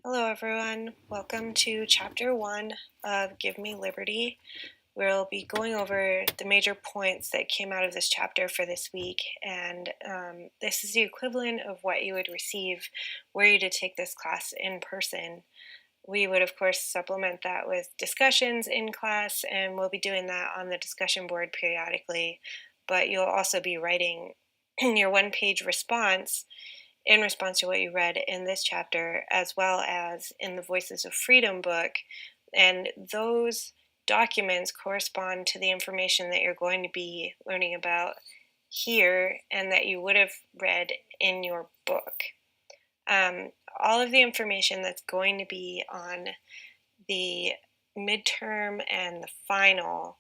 Hello everyone, welcome to chapter 1 of Give Me Liberty. We'll be going over the major points that came out of this chapter for this week, and this is the equivalent of what you would receive were you to take this class in person. We would of course supplement that with discussions in class, and we'll be doing that on the discussion board periodically, but you'll also be writing your one-page response in response to what you read in this chapter, as well as in the Voices of Freedom book. And those documents correspond to the information that you're going to be learning about here and that you would have read in your book. All of the information that's going to be on the midterm and the final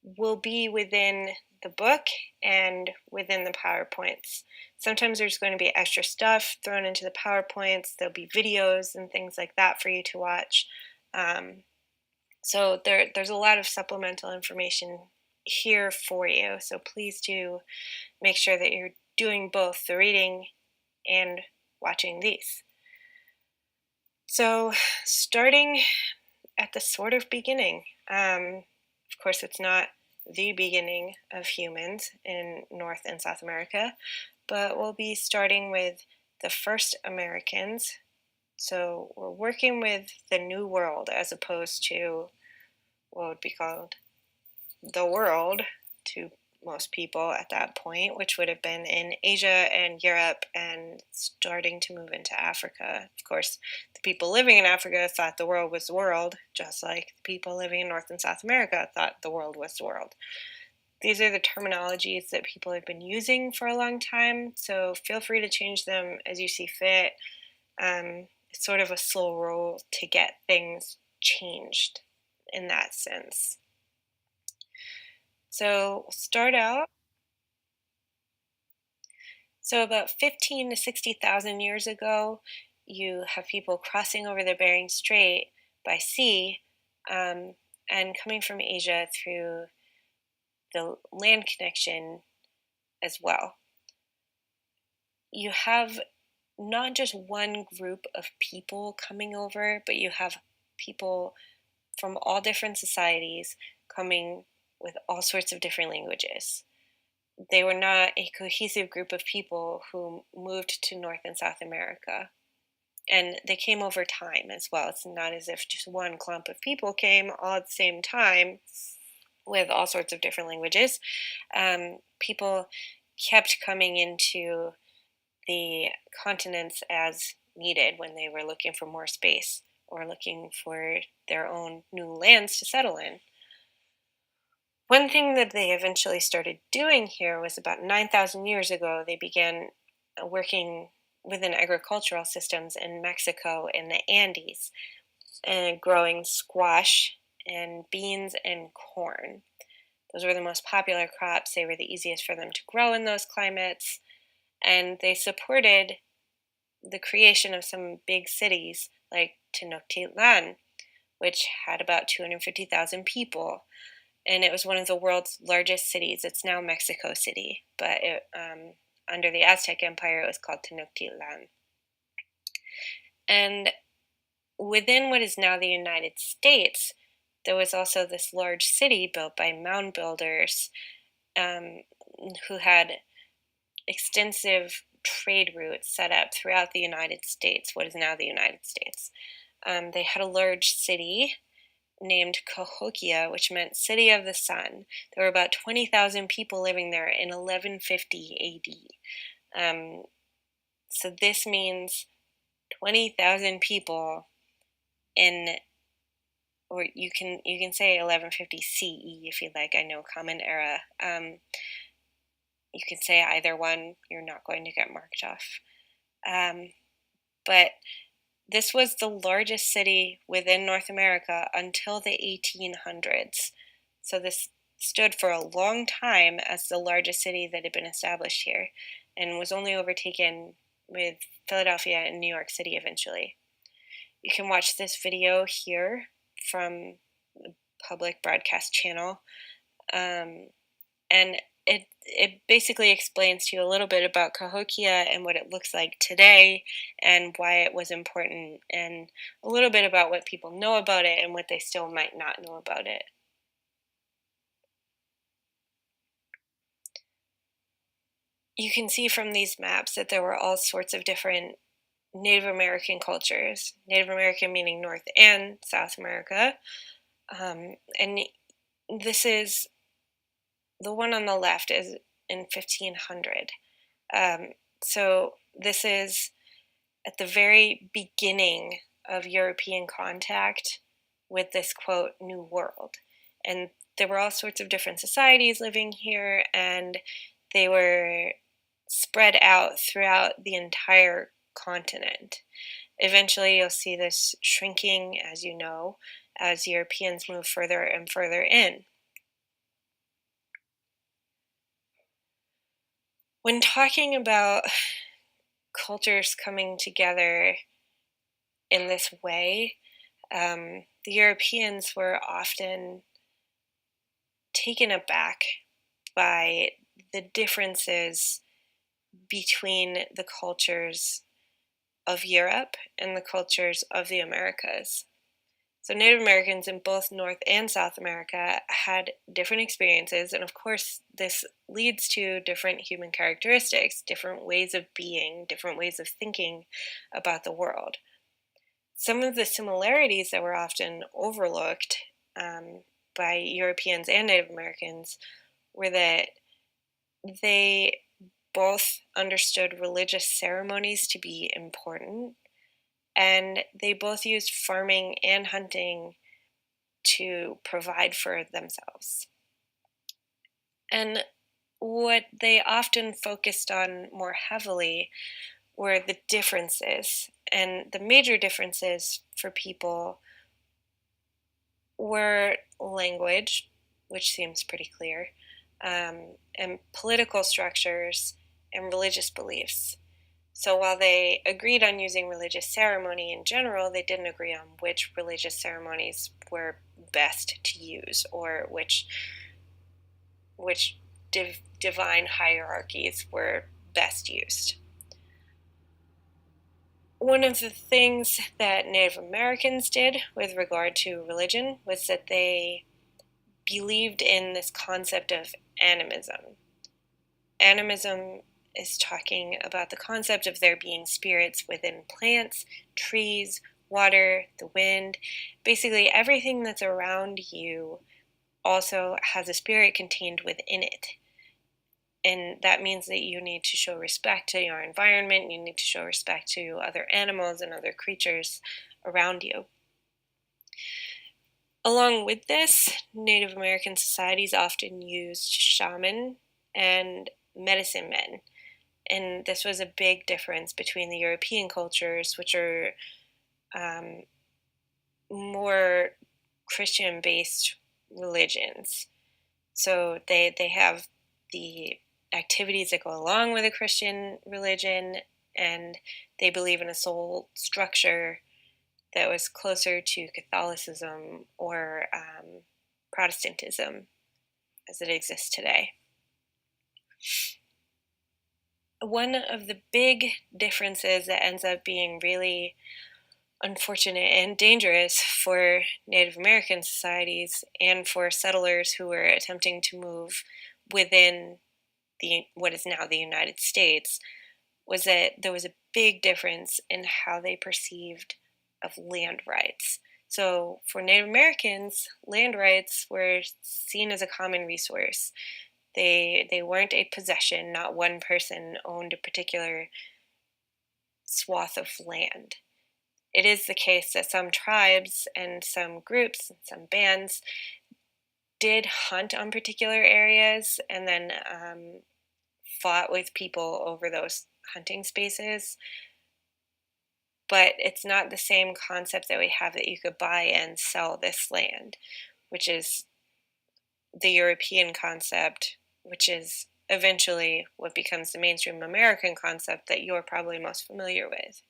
will be within the book and within the PowerPoints. Sometimes there's going to be extra stuff thrown into the PowerPoints. There'll be videos and things like that for you to watch. So there's a lot of supplemental information here for you. So please do make sure that you're doing both the reading and watching these. So starting at the sort of beginning, of course it's not the beginning of humans in North and South America, but we'll be starting with the first Americans. So we're working with the New World as opposed to what would be called the world to most people at that point, which would have been in Asia and Europe and starting to move into Africa. Of course, the people living in Africa thought the world was the world, just like the people living in North and South America thought the world was the world. These are the terminologies that people have been using for a long time, so feel free to change them as you see fit. It's sort of a slow roll to get things changed in that sense. So we'll start out. So about 15 to 60,000 years ago, you have people crossing over the Bering Strait by sea and coming from Asia through the land connection as well. You have not just one group of people coming over, but you have people from all different societies coming with all sorts of different languages. They were not a cohesive group of people who moved to North and South America. And they came over time as well. It's not as if just one clump of people came all at the same time with all sorts of different languages. People kept coming into the continents as needed when they were looking for more space or looking for their own new lands to settle in. One thing that they eventually started doing here was about 9,000 years ago, they began working within agricultural systems in Mexico in the Andes and growing squash and beans and corn. Those were the most popular crops. They were the easiest for them to grow in those climates, and they supported the creation of some big cities like Tenochtitlan, which had about 250,000 people. And it was one of the world's largest cities. It's now Mexico City, but under the Aztec Empire, it was called Tenochtitlan. And within what is now the United States, there was also this large city built by mound builders who had extensive trade routes set up throughout the United States, what is now the United States. They had a large city named Cahokia, which meant City of the Sun. There were about 20,000 people living there in 1150 AD. So this means 20,000 people in, or you can say 1150 CE if you like. I know Common Era. You can say either one. You're not going to get marked off. But this was the largest city within North America until the 1800s. So this stood for a long time as the largest city that had been established here and was only overtaken with Philadelphia and New York City eventually. You can watch this video here from the public broadcast channel. And it basically explains to you a little bit about Cahokia and what it looks like today and why it was important, and a little bit about what people know about it and what they still might not know about it. You can see from these maps that there were all sorts of different Native American cultures, Native American meaning North and South America. And this is the one on the left is in 1500. Um, so this is at the very beginning of European contact with this quote, New World. And there were all sorts of different societies living here, and they were spread out throughout the entire continent. Eventually, you'll see this shrinking, as you know, as Europeans move further and further in. When talking about cultures coming together in this way, the Europeans were often taken aback by the differences between the cultures of Europe and the cultures of the Americas. So, Native Americans in both North and South America had different experiences, and of course, this leads to different human characteristics, different ways of being, different ways of thinking about the world. Some of the similarities that were often overlooked by Europeans and Native Americans were that they both understood religious ceremonies to be important, and they both used farming and hunting to provide for themselves. And what they often focused on more heavily were the differences. And the major differences for people were language, which seems pretty clear, and political structures and religious beliefs. So while they agreed on using religious ceremony in general, they didn't agree on which religious ceremonies were best to use, or which divine hierarchies were best used. One of the things that Native Americans did with regard to religion was that they believed in this concept of animism. Animism is talking about the concept of there being spirits within plants, trees, water, the wind. Basically, everything that's around you also has a spirit contained within it. And that means that you need to show respect to your environment, you need to show respect to other animals and other creatures around you. Along with this, Native American societies often used shaman and medicine men. And this was a big difference between the European cultures, which are more Christian-based religions. So they have the activities that go along with a Christian religion, and they believe in a soul structure that was closer to Catholicism or Protestantism as it exists today. One of the big differences that ends up being really unfortunate and dangerous for Native American societies and for settlers who were attempting to move within what is now the United States was that there was a big difference in how they perceived of land rights. So for Native Americans, land rights were seen as a common resource. They weren't a possession. Not one person owned a particular swath of land. It is the case that some tribes and some groups and some bands did hunt on particular areas and then fought with people over those hunting spaces. But it's not the same concept that we have that you could buy and sell this land, which is the European concept, which is eventually what becomes the mainstream American concept that you're probably most familiar with.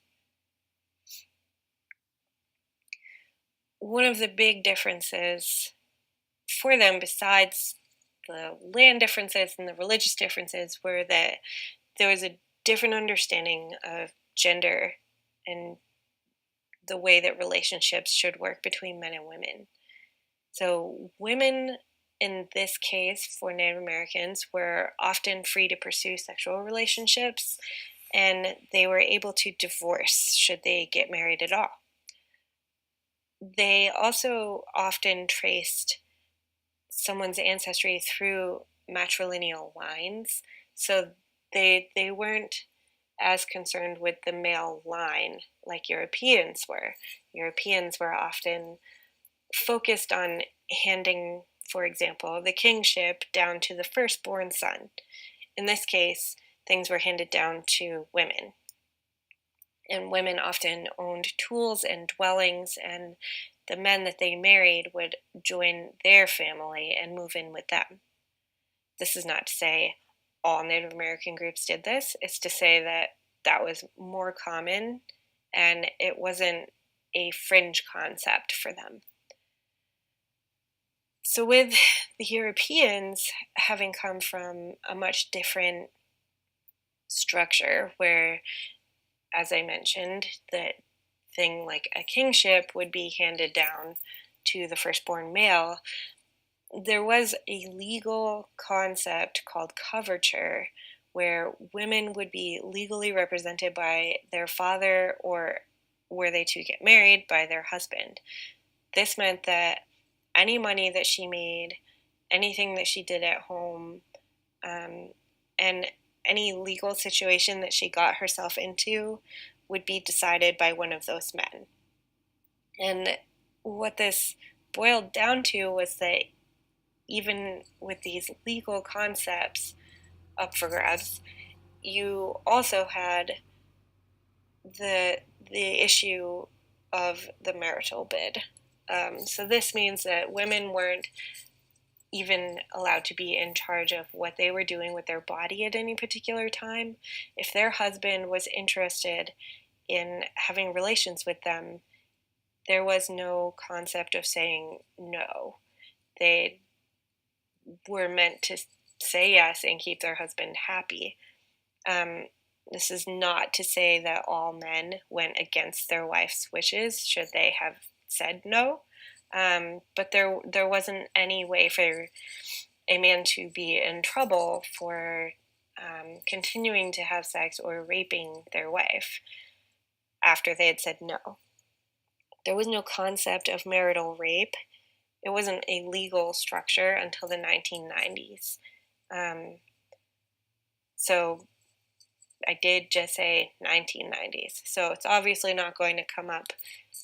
One of the big differences for them, besides land differences and the religious differences were that there was a different understanding of gender and the way that relationships should work between men and women. So, women in this case for Native Americans were often free to pursue sexual relationships, and they were able to divorce should they get married at all. They also often traced someone's ancestry through matrilineal lines, so they weren't as concerned with the male line like Europeans were. Europeans were often focused on handing, for example, the kingship down to the firstborn son. In this case, things were handed down to women. And women often owned tools and dwellings, and the men that they married would join their family and move in with them. This is not to say all Native American groups did this, it's to say that that was more common and it wasn't a fringe concept for them. So, with the Europeans having come from a much different structure, where, as I mentioned, that thing like a kingship would be handed down to the firstborn male, there was a legal concept called coverture, where women would be legally represented by their father, or were they to get married, by their husband. This meant that any money that she made, anything that she did at home, and any legal situation that she got herself into would be decided by one of those men. And what this boiled down to was that even with these legal concepts up for grabs, you also had the issue of the marital bid. So this means that women weren't even allowed to be in charge of what they were doing with their body at any particular time. If their husband was interested in having relations with them, there was no concept of saying no. They were meant to say yes and keep their husband happy. This is not to say that all men went against their wife's wishes should they have said no, but there wasn't any way for a man to be in trouble for continuing to have sex or raping their wife after they had said no. There was no concept of marital rape. It wasn't a legal structure until the 1990s. So I did just say 1990s. So it's obviously not going to come up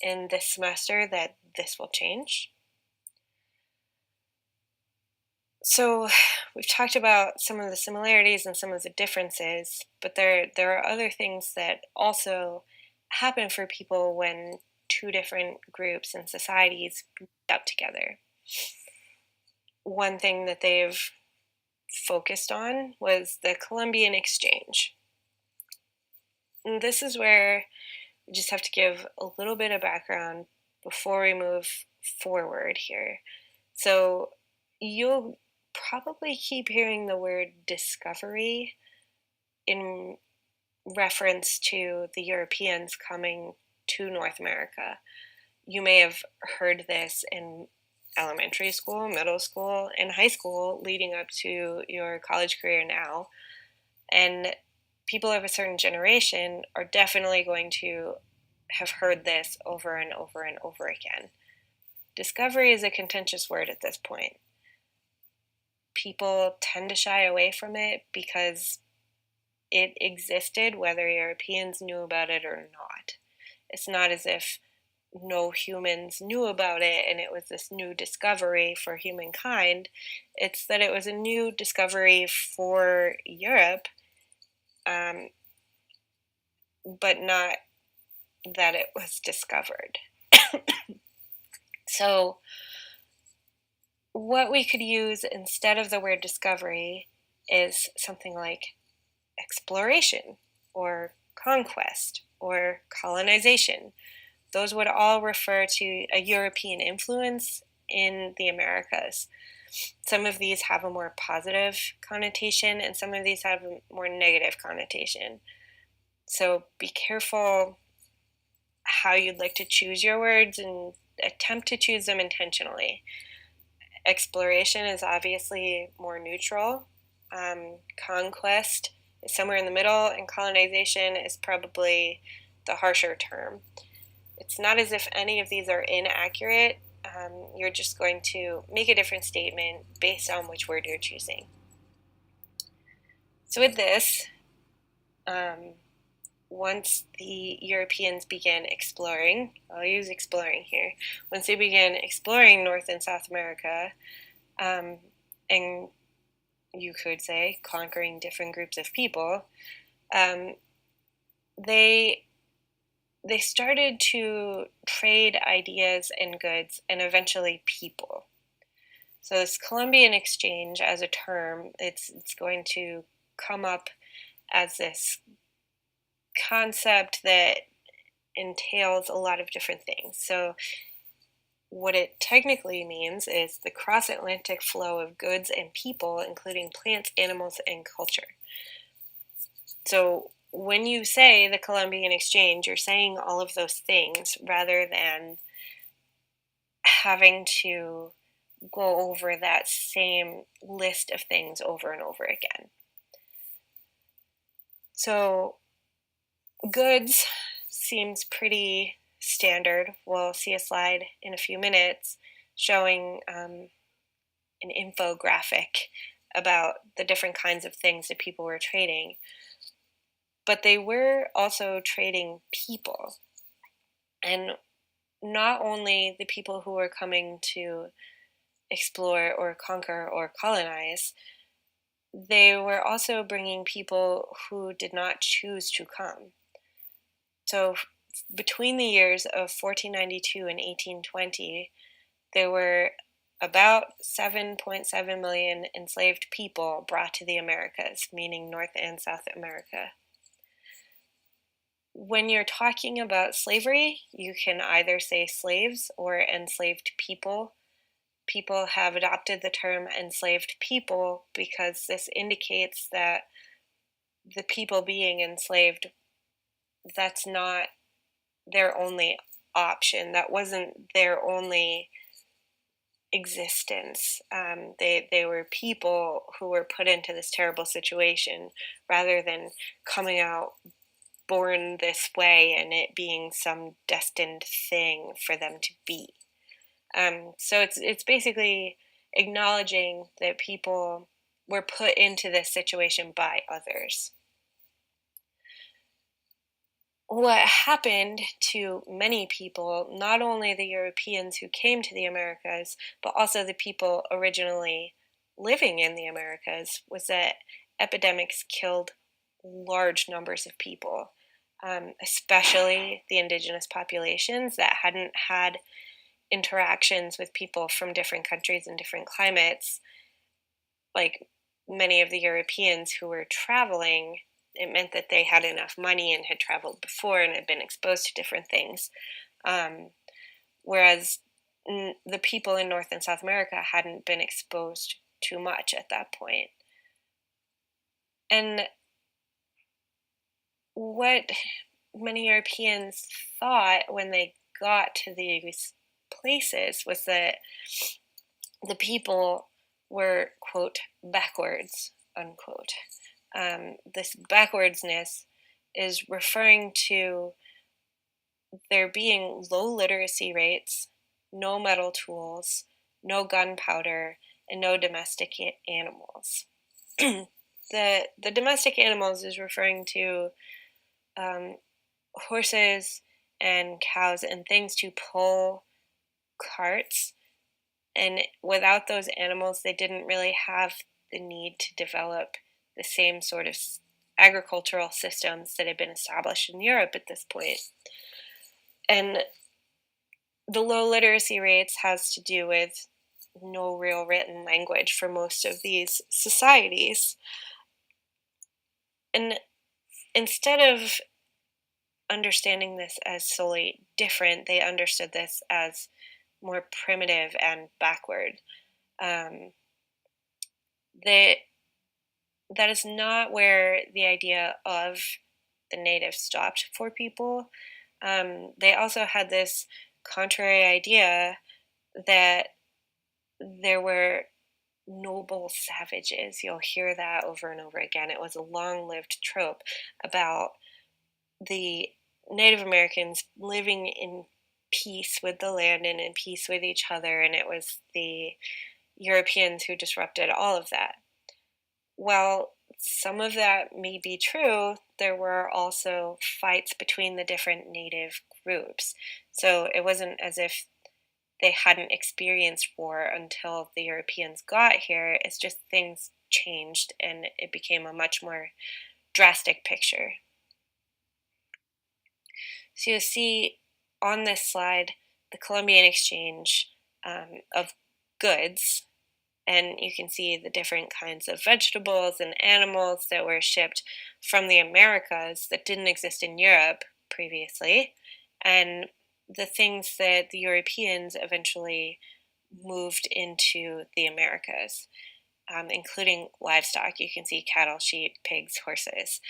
in this semester that this will change. So we've talked about some of the similarities and some of the differences, but there are other things that also happen for people when two different groups and societies meet up together. One thing that they've focused on was the Columbian Exchange. And this is where we just have to give a little bit of background before we move forward here. So you'll probably keep hearing the word discovery in reference to the Europeans coming to North America. You may have heard this in elementary school, middle school, and high school leading up to your college career now. And people of a certain generation are definitely going to have heard this over and over and over again. Discovery is a contentious word at this point. People tend to shy away from it because it existed whether Europeans knew about it or not. It's not as if no humans knew about it and it was this new discovery for humankind. It's that it was a new discovery for Europe, but not that it was discovered. So what we could use instead of the word discovery is something like exploration or conquest or colonization. Those would all refer to a European influence in the Americas. Some of these have a more positive connotation, and some of these have a more negative connotation. So be careful how you'd like to choose your words and attempt to choose them intentionally. Exploration is obviously more neutral. Conquest is somewhere in the middle, and colonization is probably the harsher term. It's not as if any of these are inaccurate. You're just going to make a different statement based on which word you're choosing. So with this, once the Europeans began exploring, I'll use exploring here, once they began exploring North and South America, and you could say conquering different groups of people, they started to trade ideas and goods and eventually people. So this Columbian exchange as a term, it's going to come up as this concept that entails a lot of different things. So what it technically means is the cross-Atlantic flow of goods and people, including plants, animals, and culture. So when you say the Columbian exchange, you're saying all of those things rather than having to go over that same list of things over and over again. So goods seems pretty standard. We'll see a slide in a few minutes showing an infographic about the different kinds of things that people were trading. But they were also trading people. And not only the people who were coming to explore or conquer or colonize, they were also bringing people who did not choose to come. So between the years of 1492 and 1820, there were about 7.7 million enslaved people brought to the Americas, meaning North and South America. When you're talking about slavery, you can either say slaves or enslaved people. People have adopted the term enslaved people because this indicates that the people being enslaved, that's not their only option. That wasn't their only existence. They were people who were put into this terrible situation rather than coming out born this way and it being some destined thing for them to be. So it's basically acknowledging that people were put into this situation by others. What happened to many people, not only the Europeans who came to the Americas, but also the people originally living in the Americas, was that epidemics killed large numbers of people, especially the indigenous populations that hadn't had interactions with people from different countries and different climates. Like many of the Europeans who were traveling, it meant that they had enough money and had traveled before and had been exposed to different things. Whereas the people in North and South America hadn't been exposed too much at that point. And what many Europeans thought when they got to these places was that the people were, quote, backwards, unquote. This backwardsness is referring to there being low literacy rates, no metal tools, no gunpowder, and no domestic animals. The domestic animals is referring to horses and cows and things to pull carts. And without those animals, they didn't really have the need to develop the same sort of agricultural systems that had been established in Europe at this point. And the low literacy rates has to do with no real written language for most of these societies. And instead of understanding this as solely different, they understood this as more primitive and backward. that is not where the idea of the native stopped for people. They also had this contrary idea that there were noble savages. You'll hear that over and over again. It was a long lived trope about the Native Americans living in peace with the land and in peace with each other, and it was the Europeans who disrupted all of that. While some of that may be true, there were also fights between the different native groups. So it wasn't as if they hadn't experienced war until the Europeans got here. It's just things changed and it became a much more drastic picture. So you'll see on this slide the Columbian exchange of goods, and you can see the different kinds of vegetables and animals that were shipped from the Americas that didn't exist in Europe previously, and the things that the Europeans eventually moved into the Americas, including livestock. You can see cattle, sheep, pigs, horses.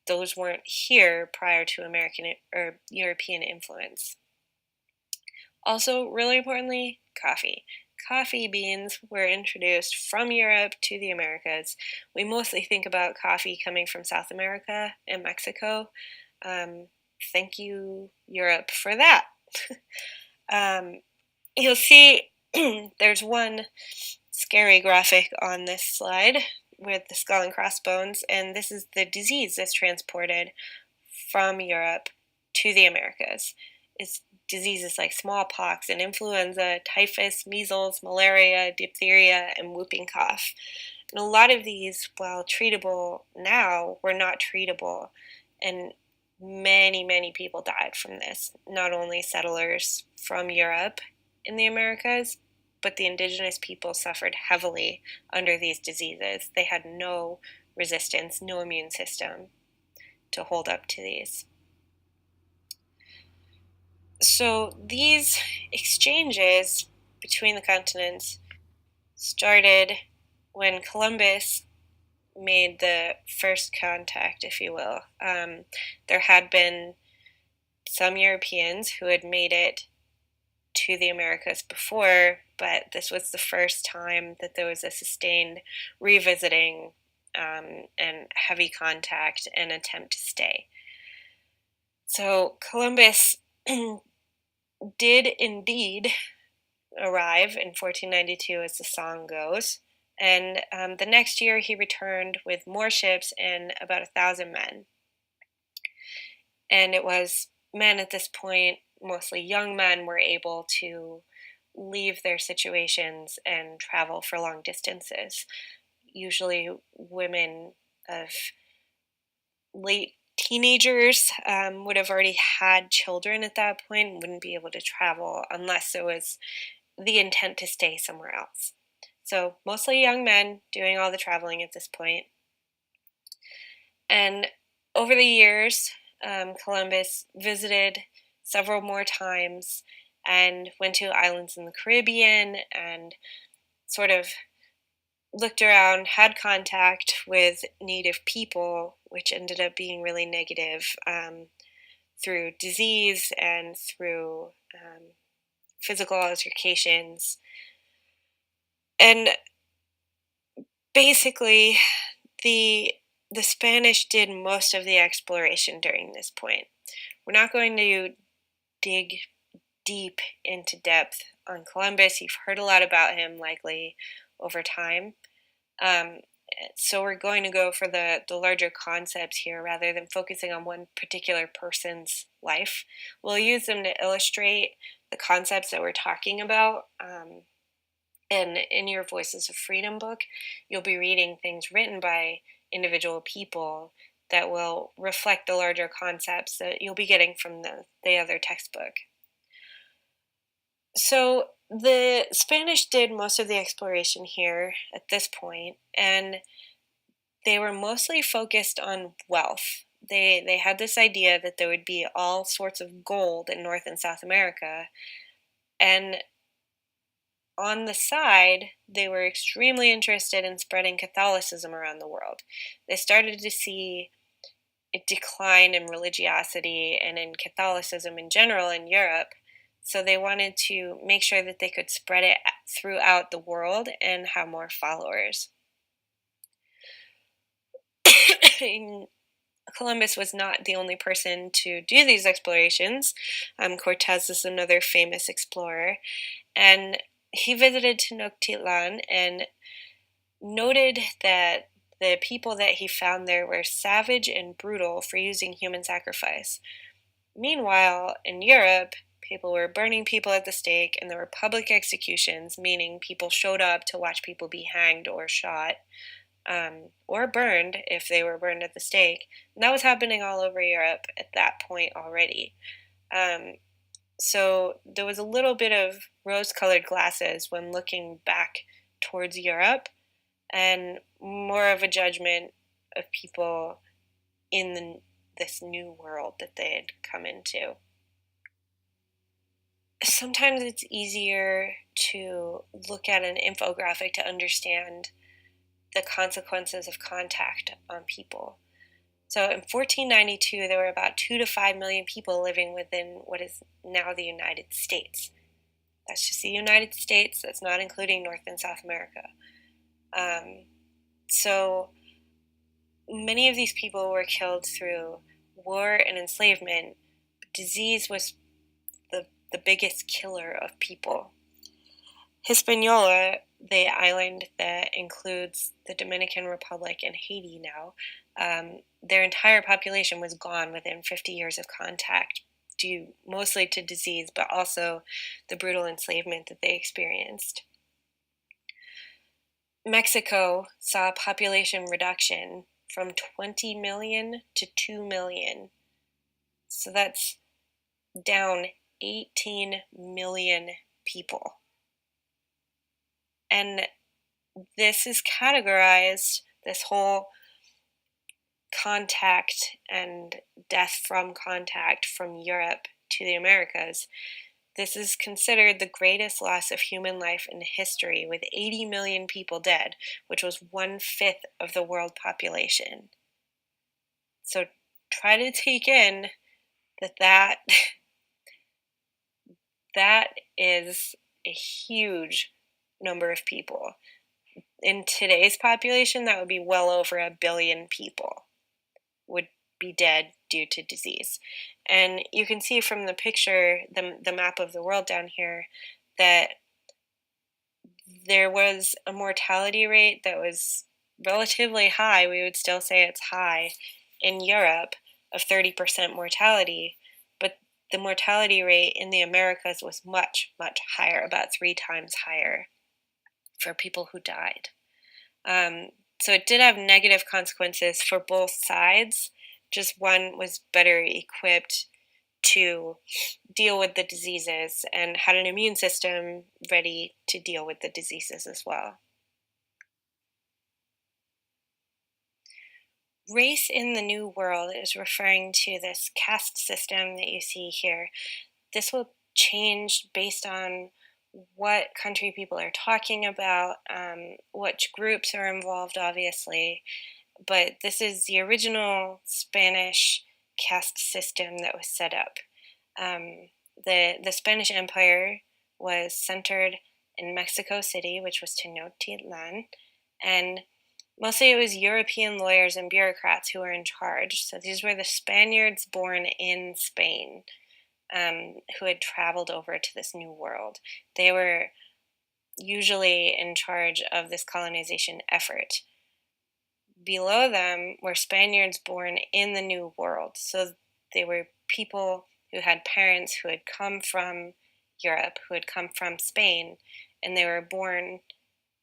Those weren't here prior to American or European influence. Also, really importantly, coffee. Coffee beans were introduced from Europe to the Americas. We mostly think about coffee coming from South America and Mexico. Thank you, Europe, for that. You'll see there's one scary graphic on this slide with the skull and crossbones, and this is the disease that's transported from Europe to the Americas. It's diseases like smallpox and influenza, typhus, measles, malaria, diphtheria, and whooping cough. And a lot of these, while treatable now, were not treatable, and many, many people died from this. Not only settlers from Europe in the Americas, but the indigenous people suffered heavily under these diseases. They had no resistance, no immune system to hold up to these. So these exchanges between the continents started when Columbus made the first contact, if you will. There had been some Europeans who had made it to the Americas before, but this was the first time that there was a sustained revisiting and heavy contact and attempt to stay. So Columbus did indeed arrive in 1492, as the song goes, and the next year he returned with more ships and about 1,000 men. And it was men at this point, mostly young men, were able to leave their situations and travel for long distances. Usually women of late teenagers would have already had children at that point and wouldn't be able to travel unless it was the intent to stay somewhere else. So mostly young men doing all the traveling at this point. And over the years, Columbus visited several more times and went to islands in the Caribbean and sort of looked around, had contact with native people, which ended up being really negative through disease and through physical altercations. And basically, the Spanish did most of the exploration during this point. We're not going to dig deep into depth on Columbus. You've heard a lot about him, likely, over time. So we're going to go for the larger concepts here rather than focusing on one particular person's life. We'll use them to illustrate the concepts that we're talking about. And in your Voices of Freedom book, you'll be reading things written by individual people that will reflect the larger concepts that you'll be getting from the other textbook. So the Spanish did most of the exploration here at this point, and they were mostly focused on wealth. They had this idea that there would be all sorts of gold in North and South America, and on the side, they were extremely interested in spreading Catholicism around the world. They started to see a decline in religiosity and in Catholicism in general in Europe. So they wanted to make sure that they could spread it throughout the world and have more followers. Columbus was not the only person to do these explorations. Cortez is another famous explorer, and he visited Tenochtitlan and noted that the people that he found there were savage and brutal for using human sacrifice. Meanwhile, in Europe, people were burning people at the stake, and there were public executions, meaning people showed up to watch people be hanged or shot, or burned if they were burned at the stake. And that was happening all over Europe at that point already. Um, so there was a little bit of rose colored glasses when looking back towards Europe, and more of a judgment of people in this new world that they had come into. Sometimes it's easier to look at an infographic to understand the consequences of contact on people. So in 1492, there were about 2 to 5 million people living within what is now the United States. That's just the United States. That's not including North and South America. So many of these people were killed through war and enslavement. Disease was the biggest killer of people. Hispaniola, the island that includes the Dominican Republic and Haiti now, their entire population was gone within 50 years of contact, due mostly to disease, but also the brutal enslavement that they experienced. Mexico saw a population reduction from 20 million to 2 million. So that's down 18 million people. And this is categorized, this whole contact and death from contact from Europe to the Americas. This is considered the greatest loss of human life in history, with 80 million people dead, which was 1/5 of the world population. So try to take in that that is a huge number of people. In today's population, that would be well over 1 billion people would be dead due to disease. And you can see from the picture, the map of the world down here, that there was a mortality rate that was relatively high. We would still say it's high in Europe, of 30% mortality, but the mortality rate in the Americas was much, much higher, about 3 times higher for people who died. So it did have negative consequences for both sides. Just one was better equipped to deal with the diseases and had an immune system ready to deal with the diseases as well. Race in the New World is referring to this caste system that you see here. This will change based on what country people are talking about, which groups are involved, obviously. But this is the original Spanish caste system that was set up. The Spanish Empire was centered in Mexico City, which was Tenochtitlan, and mostly it was European lawyers and bureaucrats who were in charge. So these were the Spaniards born in Spain, who had traveled over to this new world. They were usually in charge of this colonization effort. Below them were Spaniards born in the New World. So they were people who had parents who had come from Europe, who had come from Spain, and they were born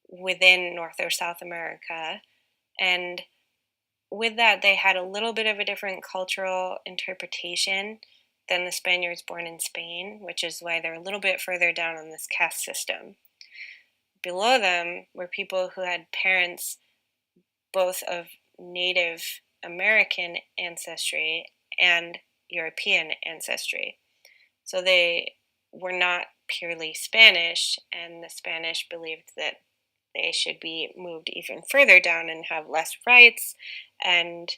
within North or South America. And with that, they had a little bit of a different cultural interpretation than the Spaniards born in Spain, which is why they're a little bit further down on this caste system. Below them were people who had parents both of Native American ancestry and European ancestry. So they were not purely Spanish, and the Spanish believed that they should be moved even further down and have less rights and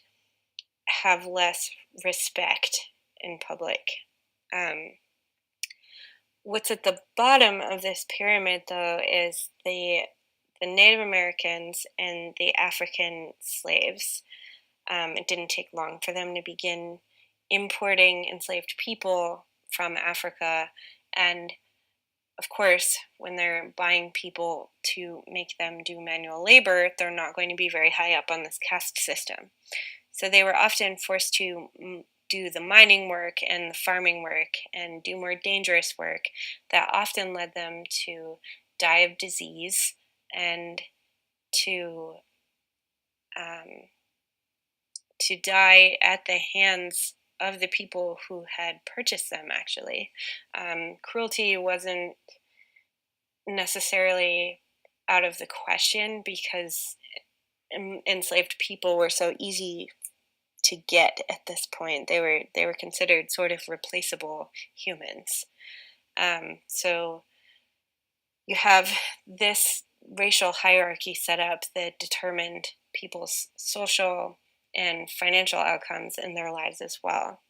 have less respect in public. Um, what's at the bottom of this pyramid, though, is the Native Americans and the African slaves. It didn't take long for them to begin importing enslaved people from Africa, and of course, when they're buying people to make them do manual labor, they're not going to be very high up on this caste system. So they were often forced to do the mining work and the farming work and do more dangerous work that often led them to die of disease and to um, die at the hands of the people who had purchased them. Actually, cruelty wasn't necessarily out of the question because enslaved people were so easy to get at this point. They were considered sort of replaceable humans. So you have this racial hierarchy set up that determined people's social and financial outcomes in their lives as well,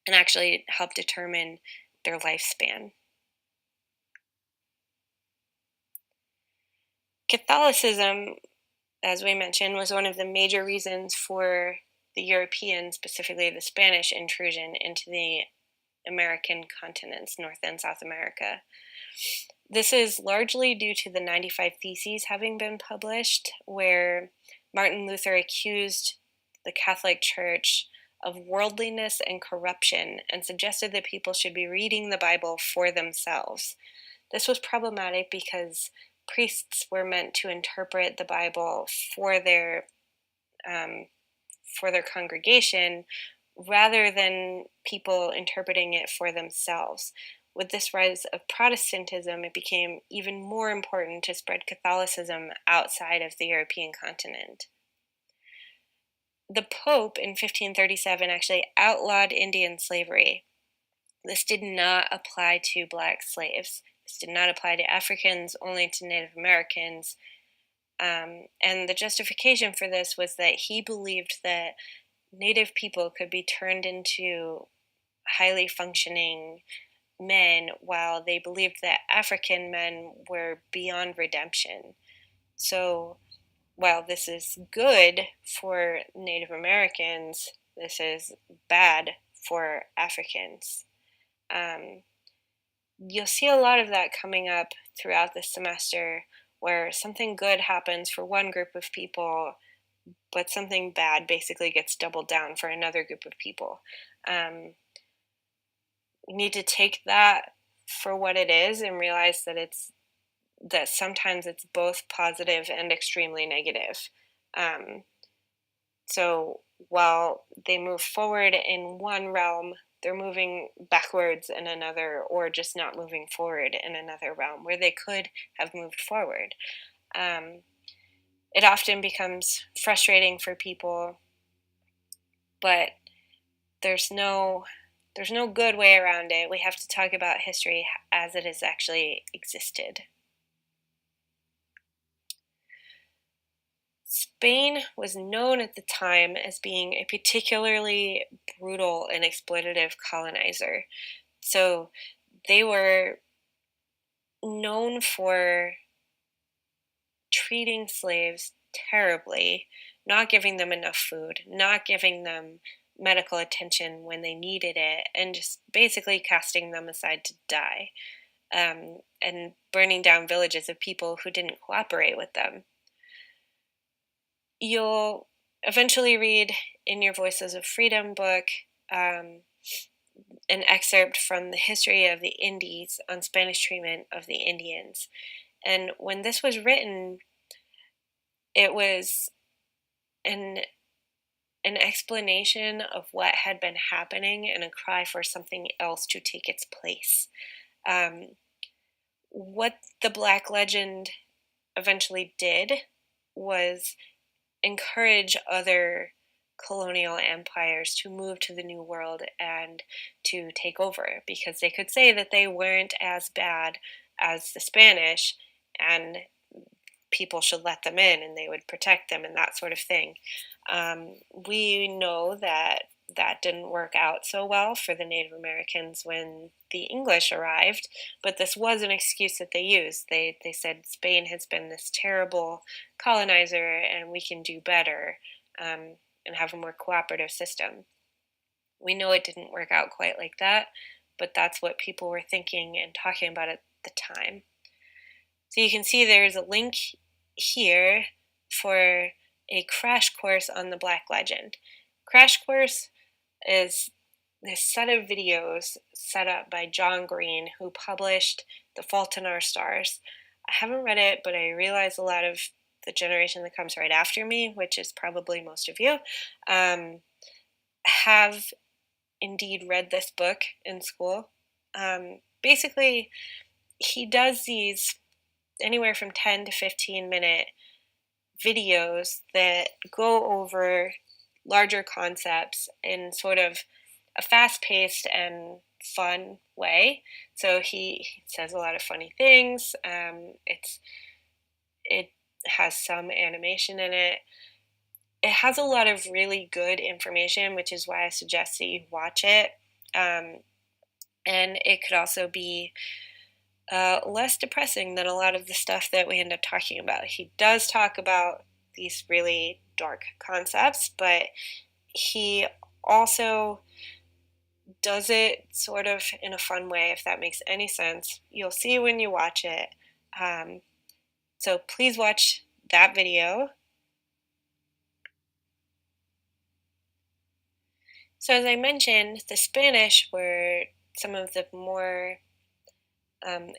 and actually helped determine their lifespan. Catholicism, as we mentioned, was one of the major reasons for the European, specifically the Spanish intrusion into the American continents, North and South America. This is largely due to the 95 Theses having been published, where Martin Luther accused the Catholic Church of worldliness and corruption and suggested that people should be reading the Bible for themselves. This was problematic because priests were meant to interpret the Bible for their congregation rather than people interpreting it for themselves. With this rise of Protestantism, it became even more important to spread Catholicism outside of the European continent. The Pope in 1537 actually outlawed Indian slavery. This did not apply to Black slaves. This did not apply to Africans, only to Native Americans. And the justification for this was that he believed that Native people could be turned into highly functioning men, while they believed that African men were beyond redemption. So while this is good for Native Americans, this is bad for Africans. You'll see a lot of that coming up throughout this semester, where something good happens for one group of people, but something bad basically gets doubled down for another group of people. You need to take that for what it is and realize that sometimes it's both positive and extremely negative. So while they move forward in one realm, they're moving backwards in another, or just not moving forward in another realm where they could have moved forward. It often becomes frustrating for people, but there's no good way around it. We have to talk about history as it has actually existed. Spain was known at the time as being a particularly brutal and exploitative colonizer. So they were known for treating slaves terribly, not giving them enough food, not giving them medical attention when they needed it, and just basically casting them aside to die, and burning down villages of people who didn't cooperate with them. You'll eventually read in your Voices of Freedom book an excerpt from the history of the Indies on Spanish treatment of the Indians. And when this was written, it was an explanation of what had been happening and a cry for something else to take its place. What the Black Legend eventually did was encourage other colonial empires to move to the New World and to take over, because they could say that they weren't as bad as the Spanish and people should let them in and they would protect them and that sort of thing. We know that that didn't work out so well for the Native Americans when the English arrived, but this was an excuse that they used. They said Spain has been this terrible colonizer and we can do better, and have a more cooperative system. We know it didn't work out quite like that, but that's what people were thinking and talking about at the time. So you can see there's a link here for a crash course on the Black Legend. Crash course is this set of videos set up by John Green, who published The Fault in Our Stars. I haven't read it, but I realize a lot of the generation that comes right after me, which is probably most of you, have indeed read this book in school. Basically, he does these anywhere from 10 to 15-minute videos that go over larger concepts in sort of a fast-paced and fun way. So he says a lot of funny things. It has some animation in it. It has a lot of really good information, which is why I suggest that you watch it. And it could also be less depressing than a lot of the stuff that we end up talking about. He does talk about these really dark concepts, but he also does it sort of in a fun way, if that makes any sense. You'll see when you watch it. So please watch that video. So as I mentioned, the Spanish were some of the more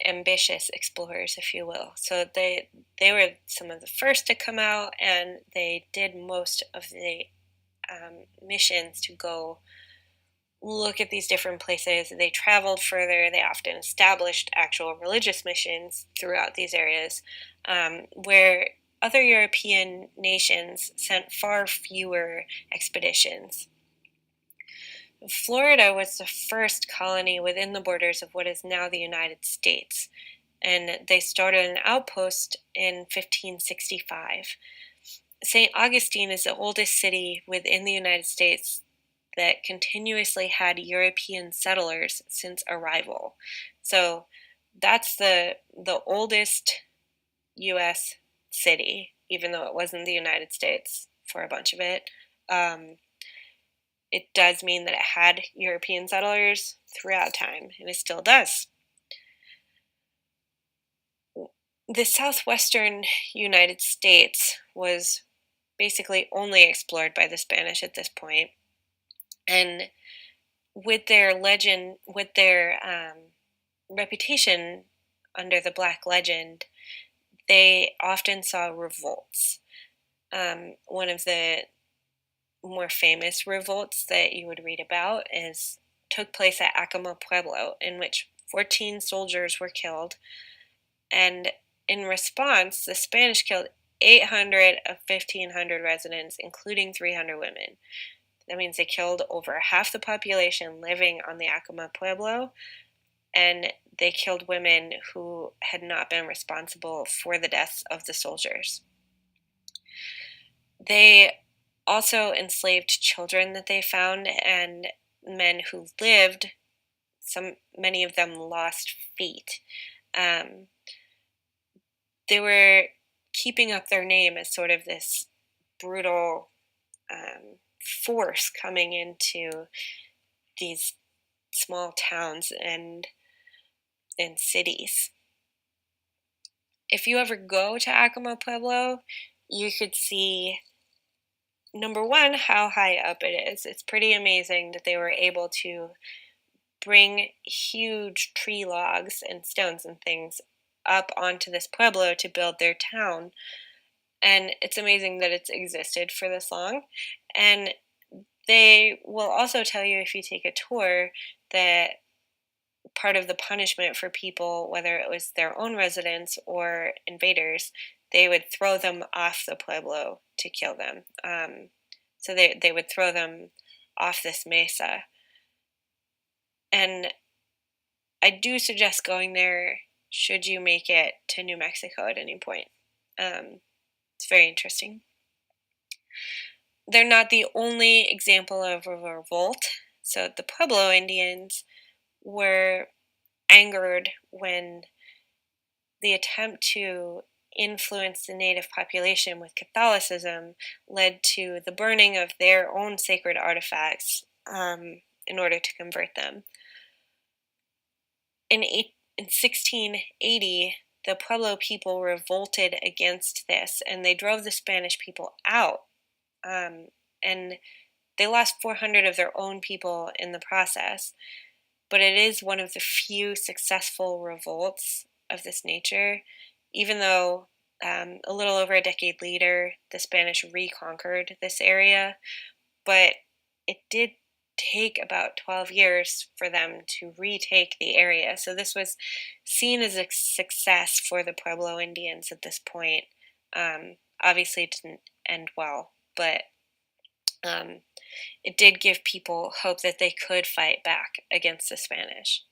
ambitious explorers, if you will. So they were some of the first to come out, and they did most of the missions to go look at these different places. They traveled further. They often established actual religious missions throughout these areas, where other European nations sent far fewer expeditions. Florida was the first colony within the borders of what is now the United States, and they started an outpost in 1565. St. Augustine is the oldest city within the United States that continuously had European settlers since arrival. So that's the oldest U.S. city, even though it wasn't the United States for a bunch of it. It does mean that it had European settlers throughout time, and it still does. The southwestern United States was basically only explored by the Spanish at this point, and with their reputation under the Black Legend, they often saw revolts. One of the more famous revolts that you would read about took place at Acoma Pueblo, in which 14 soldiers were killed, and in response, the Spanish killed 800 of 1,500 residents, including 300 women. That means they killed over half the population living on the Acoma Pueblo, and they killed women who had not been responsible for the deaths of the soldiers. They also enslaved children that they found, and men who lived. Many of them lost feet. They were keeping up their name as sort of this brutal force coming into these small towns and cities. If you ever go to Acoma Pueblo, you could see, number one, how high up it is. It's pretty amazing that they were able to bring huge tree logs and stones and things up onto this pueblo to build their town. And it's amazing that it's existed for this long. And they will also tell you, if you take a tour, that part of the punishment for people, whether it was their own residents or invaders, they would throw them off the pueblo to kill them. So they would throw them off this mesa. And I do suggest going there should you make it to New Mexico at any point. It's very interesting. They're not the only example of a revolt. So the Pueblo Indians were angered when the attempt to influence the native population with Catholicism led to the burning of their own sacred artifacts in order to convert them. In 1680, the Pueblo people revolted against this, and they drove the Spanish people out. And they lost 400 of their own people in the process. But it is one of the few successful revolts of this nature, even though a little over a decade later, the Spanish reconquered this area. But it did take about 12 years for them to retake the area. So this was seen as a success for the Pueblo Indians at this point. Obviously, it didn't end well, but it did give people hope that they could fight back against the Spanish.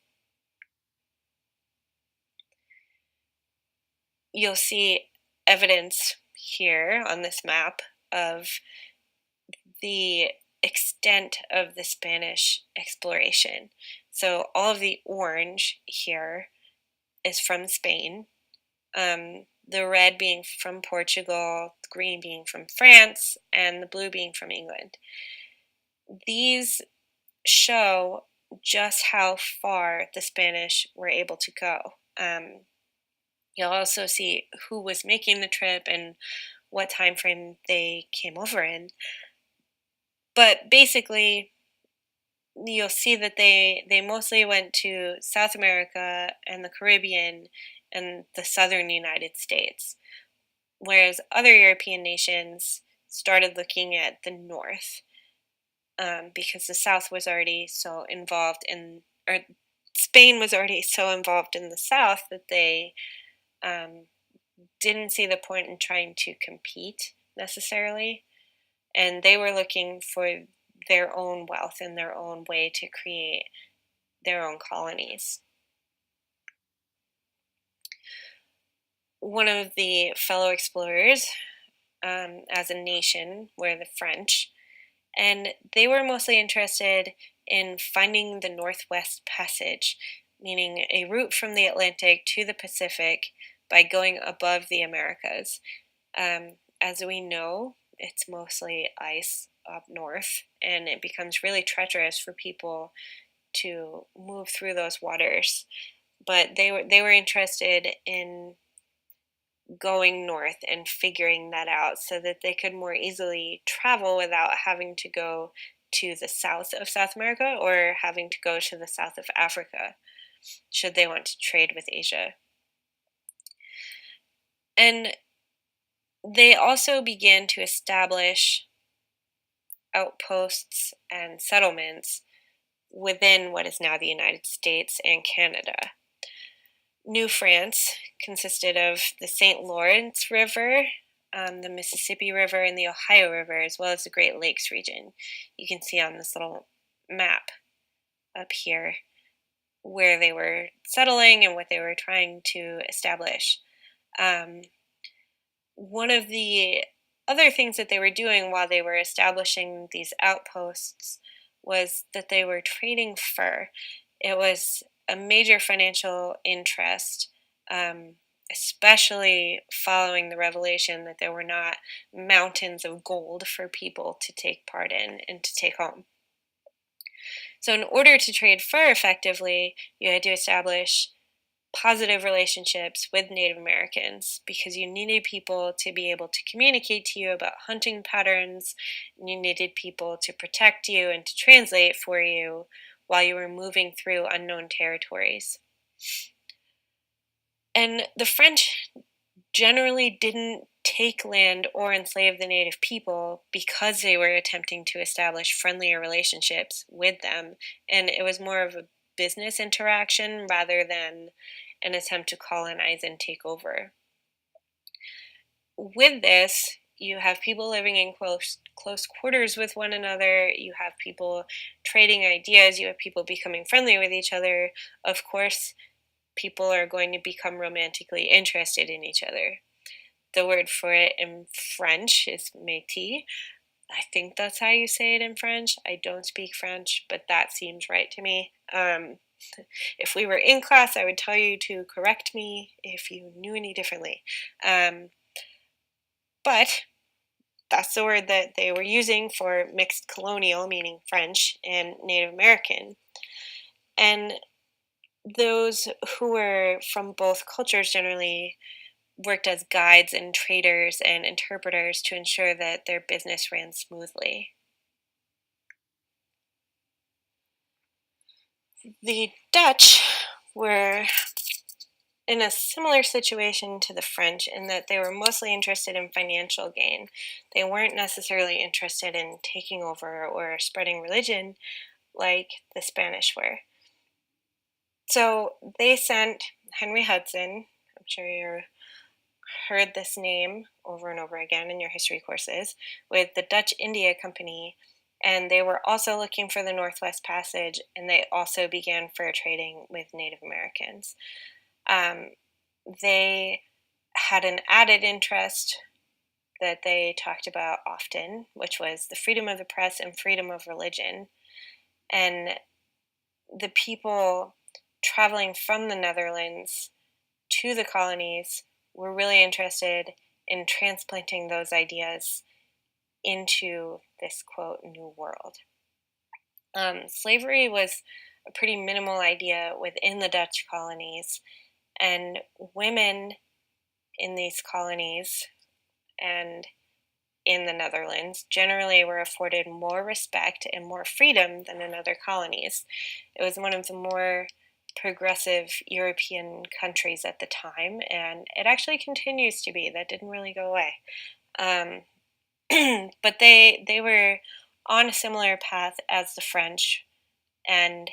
You'll see evidence here on this map of the extent of the Spanish exploration. So all of the orange here is from Spain, the red being from Portugal, the green being from France, and the blue being from England. These show just how far the Spanish were able to go. You'll also see who was making the trip and what time frame they came over in. But basically, you'll see that they mostly went to South America and the Caribbean and the southern United States, whereas other European nations started looking at the north because the South was already so involved or Spain was already so involved in the South that they didn't see the point in trying to compete necessarily. And they were looking for their own wealth and their own way to create their own colonies. One of the fellow explorers as a nation were the French, and they were mostly interested in finding the Northwest Passage, meaning a route from the Atlantic to the Pacific by going above the Americas. As we know, it's mostly ice up north, and it becomes really treacherous for people to move through those waters. But they were interested in going north and figuring that out so that they could more easily travel without having to go to the south of South America or having to go to the south of Africa should they want to trade with Asia. And they also began to establish outposts and settlements within what is now the United States and Canada. New France consisted of the St. Lawrence River, the Mississippi River, and the Ohio River, as well as the Great Lakes region. You can see on this little map up here where they were settling and what they were trying to establish. One of the other things that they were doing while they were establishing these outposts was that they were trading fur. It was a major financial interest, especially following the revelation that there were not mountains of gold for people to take part in and to take home. So in order to trade fur effectively, you had to establish positive relationships with Native Americans because you needed people to be able to communicate to you about hunting patterns, and you needed people to protect you and to translate for you while you were moving through unknown territories. And the French generally didn't take land or enslave the native people because they were attempting to establish friendlier relationships with them, and it was more of a business interaction rather than an attempt to colonize and take over. With this, you have people living in close quarters with one another, you have people trading ideas, you have people becoming friendly with each other. Of course, people are going to become romantically interested in each other. The word for it in French is métis. I think that's how you say it in French. I don't speak French, but that seems right to me. If we were in class, I would tell you to correct me if you knew any differently. But that's the word that they were using for mixed colonial, meaning French and Native American. And those who were from both cultures generally worked as guides and traders and interpreters to ensure that their business ran smoothly. The Dutch were in a similar situation to the French in that they were mostly interested in financial gain. They weren't necessarily interested in taking over or spreading religion like the Spanish were. So they sent Henry Hudson, I'm sure you've heard this name over and over again in your history courses, with the Dutch India Company, and they were also looking for the Northwest Passage, and they also began fur trading with Native Americans. They had an added interest that they talked about often, which was the freedom of the press and freedom of religion. And the people traveling from the Netherlands to the colonies were really interested in transplanting those ideas into this, quote, new world. Slavery was a pretty minimal idea within the Dutch colonies, and women in these colonies and in the Netherlands generally were afforded more respect and more freedom than in other colonies. It was one of the more progressive European countries at the time, and it actually continues to be. That didn't really go away. But they were on a similar path as the French, and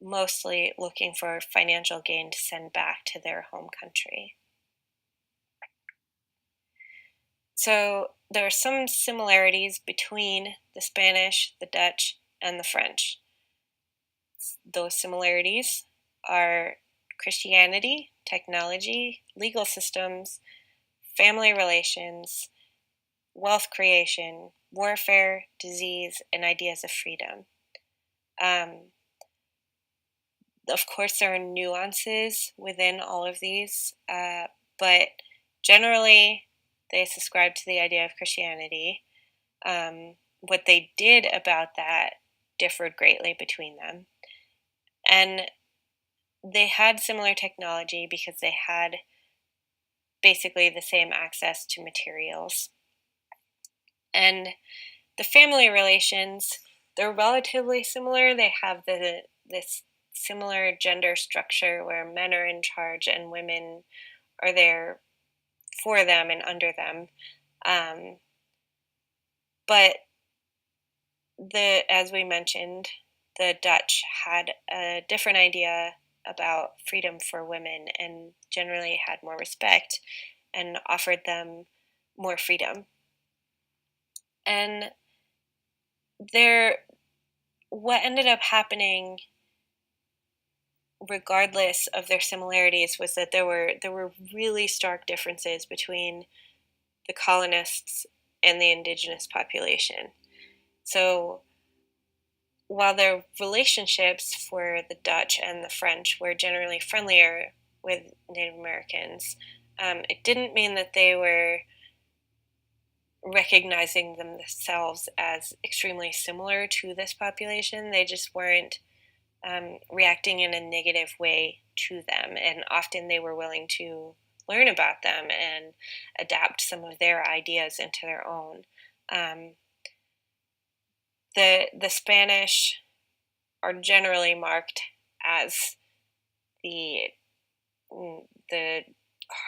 mostly looking for financial gain to send back to their home country. So there are some similarities between the Spanish, the Dutch, and the French. Those similarities are Christianity, technology, legal systems, family relations, wealth creation, warfare, disease, and ideas of freedom. Of course, there are nuances within all of these, but generally, they subscribe to the idea of Christianity. What they did about that differed greatly between them. And they had similar technology because they had basically the same access to materials. And the family relations, they're relatively similar. They have this similar gender structure where men are in charge and women are there for them and under them. But as we mentioned, the Dutch had a different idea about freedom for women and generally had more respect and offered them more freedom. And what ended up happening, regardless of their similarities, was that there were really stark differences between the colonists and the indigenous population. So while their relationships for the Dutch and the French were generally friendlier with Native Americans, it didn't mean that they were recognizing themselves as extremely similar to this population. They just weren't reacting in a negative way to them, and often they were willing to learn about them and adapt some of their ideas into their own. The Spanish are generally marked as the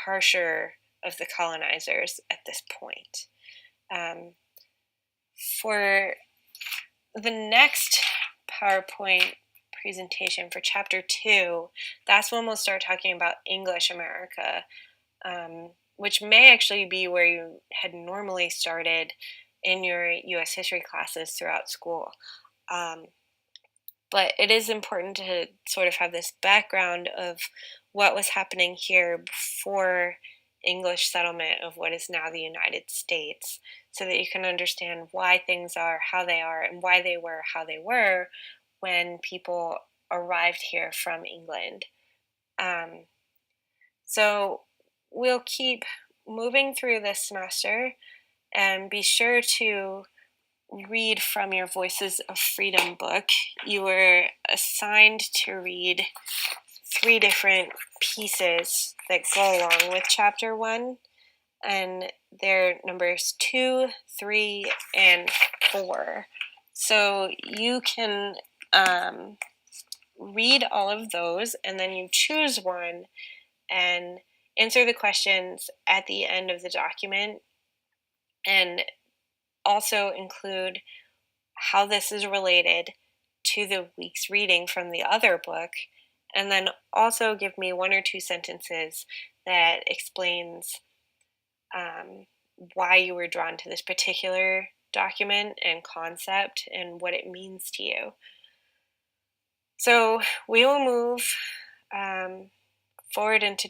harsher of the colonizers at this point. For the next PowerPoint presentation for chapter 2, that's when we'll start talking about English America. which may actually be where you had normally started in your US history classes throughout school. Um, but it is important to sort of have this background of what was happening here before English settlement of what is now the United States, so that you can understand why things are how they are and why they were how they were when people arrived here from England. Um, so we'll keep moving through this semester, and be sure to read from your Voices of Freedom book. You were assigned to read 3 different pieces that go along with chapter 1, and they're numbers 2, 3, and 4. So you can read all of those, and then you choose one and answer the questions at the end of the document, and also include how this is related to the week's reading from the other book, and then also give me 1 or 2 sentences that explains why you were drawn to this particular document and concept and what it means to you. So we will move forward into